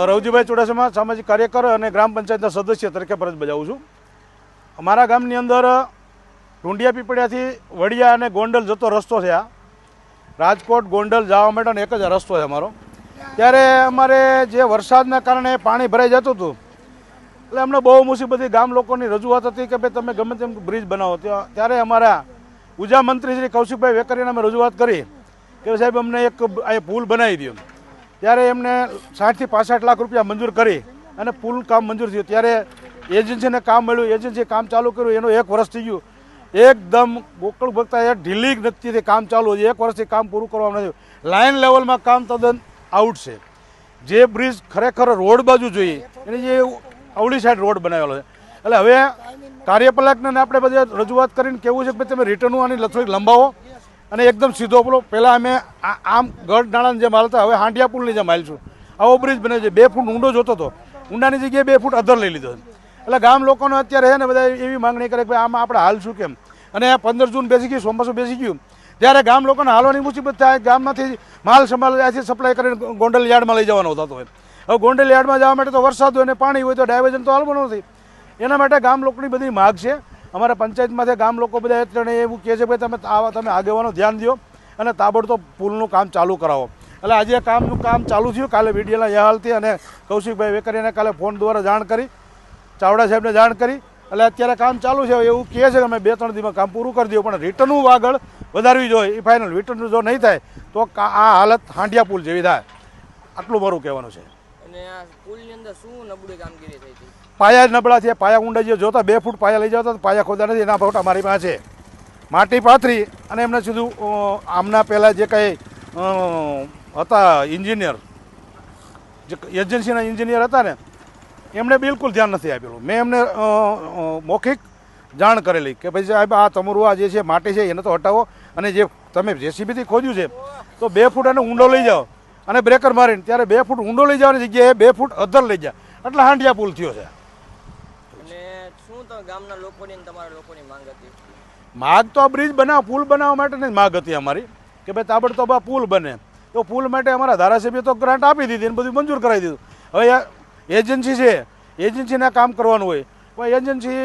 રવજીભાઈ ચુડાસમા, સામાજિક કાર્યકર અને ગ્રામ પંચાયતના સદસ્ય તરીકે ફરજ બજાવું છું. અમારા ગામની અંદર ઢુંડિયા પીપળિયાથી વડિયા અને ગોંડલ જતો રસ્તો છે. આ રાજકોટ ગોંડલ જવા માટેનો એક જ રસ્તો છે અમારો. ત્યારે અમારે જે વરસાદના કારણે પાણી ભરાઈ જતું હતું એટલે અમને બહુ મુસીબતથી ગામ લોકોની રજૂઆત હતી કે ભાઈ તમે ગમે તેમ બ્રિજ બનાવો. ત્યારે અમારા ઉર્જા મંત્રી શ્રી કૌશિકભાઈ વેકરિયાને અમે રજૂઆત કરી કે સાહેબ અમને એક આ પુલ બનાવી દો. ત્યારે એમને 60 થી 65 લાખ રૂપિયા મંજૂર કરી અને પુલ કામ મંજૂર થયું. ત્યારે એજન્સીને કામ મળ્યું, એજન્સીએ કામ ચાલુ કર્યું. એનું 1 વર્ષ થઈ ગયું. એકદમ ગોકળ ભક્તા ઢીલી ગતિથી કામ ચાલુ છે. 1 વર્ષથી કામ પૂરું કરવામાં નથી. લાઇન લેવલમાં કામ તદ્દન આઉટ છે. જે બ્રિજ ખરેખર રોડ બાજુ જોઈએ એની જે અવળી સાઈડ રોડ બનાવેલો છે. એટલે હવે કાર્યપાલકને આપણે બધે રજૂઆત કરીને કેવું છે કે તમે રિટર્ન આની થોડીક લંબાવો અને એકદમ સીધો પેલો પહેલાં અમે આમ ગઢ નાળાની જેમ હાલતા હવે હાંડિયા પુલની જેમ હાલશું. આવો બ્રિજ બન્યો છે. 2 ફૂટ ઊંડો જોતો હતો, ઊંડાની જગ્યાએ 2 ફૂટ અધર લઈ લીધો. એટલે ગામ લોકોને અત્યારે છે ને બધા એવી માંગણી કરે કે ભાઈ આમાં આપણે હાલશું કેમ. અને 15 જૂન બેસી ગયું, ચોમાસું બેસી ગયું, ત્યારે ગામ લોકોને હાલવાની મુસીબત થાય. ગામમાંથી માલ સંભાળ ત્યાંથી સપ્લાય કરીને ગોંડલ યાર્ડમાં લઈ જવાનો થતો હોય. હવે ગોંડલ યાર્ડમાં જવા માટે તો વરસાદ હોય ને પાણી હોય તો ડાયવર્ઝન તો હાલવાનું નથી. એના માટે ગામ લોકોની બધી માગ છે. અમારા પંચાયતમાંથી ગામ લોકો બધા અત્યારે એવું કહે છે કે તમે આગેવાનો ધ્યાન દો અને તાબડતોબ પુલનું કામ ચાલુ કરાવો. એટલે આજે કામ ચાલુ થયું. કાલે વીડિયોના યહાલથી અને કૌશિકભાઈ વેકરિયાને કાલે ફોન દ્વારા જાણ કરી, ચાવડા સાહેબને જાણ કરી. એટલે અત્યારે કામ ચાલુ છે. એવું કહે છે કે અમે 2-3 દિવસમાં કામ પૂરું કરી દઉં, પણ રિટર્નનું આગળ વધારવી જોઈએ. એ ફાઇનલ રિટર્ન જો નહીં થાય તો આ હાલત હાંડિયા પુલ જેવી થાય. આટલું મારું કહેવાનું છે. અને આ પુલની અંદર શું નબળી કામગીરી થઈ હતી? પાયા જ નબળા છે. પાયા ઊંડા જે જોતા 2 ફૂટ પાયા લઈ જતા પાયા ખોદા નથી. એના ફોટા મારી પાસે છે. માટી પાથરી અને એમને સીધું આમના પહેલાં જે કંઈ હતા એન્જિનિયર, જે એજન્સીના એન્જિનિયર હતા ને, એમણે બિલકુલ ધ્યાન નથી આપેલું. મેં એમને મૌખિક જાણ કરેલી કે ભાઈ સાહેબ આ તમારું આ જે છે માટી છે એને તો હટાવો અને જે તમે જેસીબીથી ખોદ્યું છે તો 2 ફૂટ એને ઊંડો લઈ જાઓ અને બ્રેકર મારીને ત્યારે 2 ફૂટ ઊંડો લઈ જવાની જગ્યાએ 2 ફૂટ અધર લઈ જાય. એટલે હાંડિયા પુલ થયો છે. અને શું તો ગામના લોકોની અને તમારા લોકોની માંગ હતી? માગ તો બ્રિજ બનાવ પુલ બનાવવા માટેની જ માગ હતી અમારી કે ભાઈ તાબડતોબ આ પુલ બને. તો પુલ માટે અમારા ધારાસભ્ય તો ગ્રાન્ટ આપી દીધી અને બધું મંજૂર કરાવી દીધું. હવે એજન્સી છે, એજન્સીને કામ કરવાનું હોય પણ એજન્સી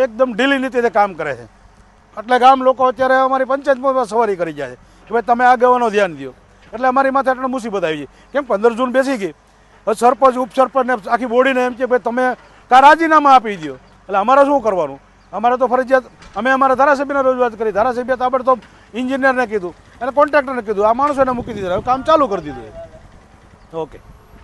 એકદમ ઢીલી નીતિથી કામ કરે છે. એટલે ગામ લોકો અત્યારે અમારી પંચાયતમાં સવારી કરી જાય છે કે ભાઈ તમે આગેવાનો ધ્યાન દો. એટલે અમારી માથે આટલી મુસીબત આવી છે. કેમ 15 જૂન બેસી ગઈ, સરપંચ ઉપસરપંચને આખી બોડીને એમ કે ભાઈ તમે રાજીનામા આપી દો. એટલે અમારે શું કરવાનું? અમારે તો ફરજિયાત અમે અમારા ધારાસભ્યને રજૂઆત કરી. ધારાસભ્ય તાબડતોબ એન્જિનિયરને કીધું અને કોન્ટ્રાક્ટરને કીધું. આ માણસોને મૂકી દીધા. હવે કામ ચાલુ કરી દીધું. ઓકે.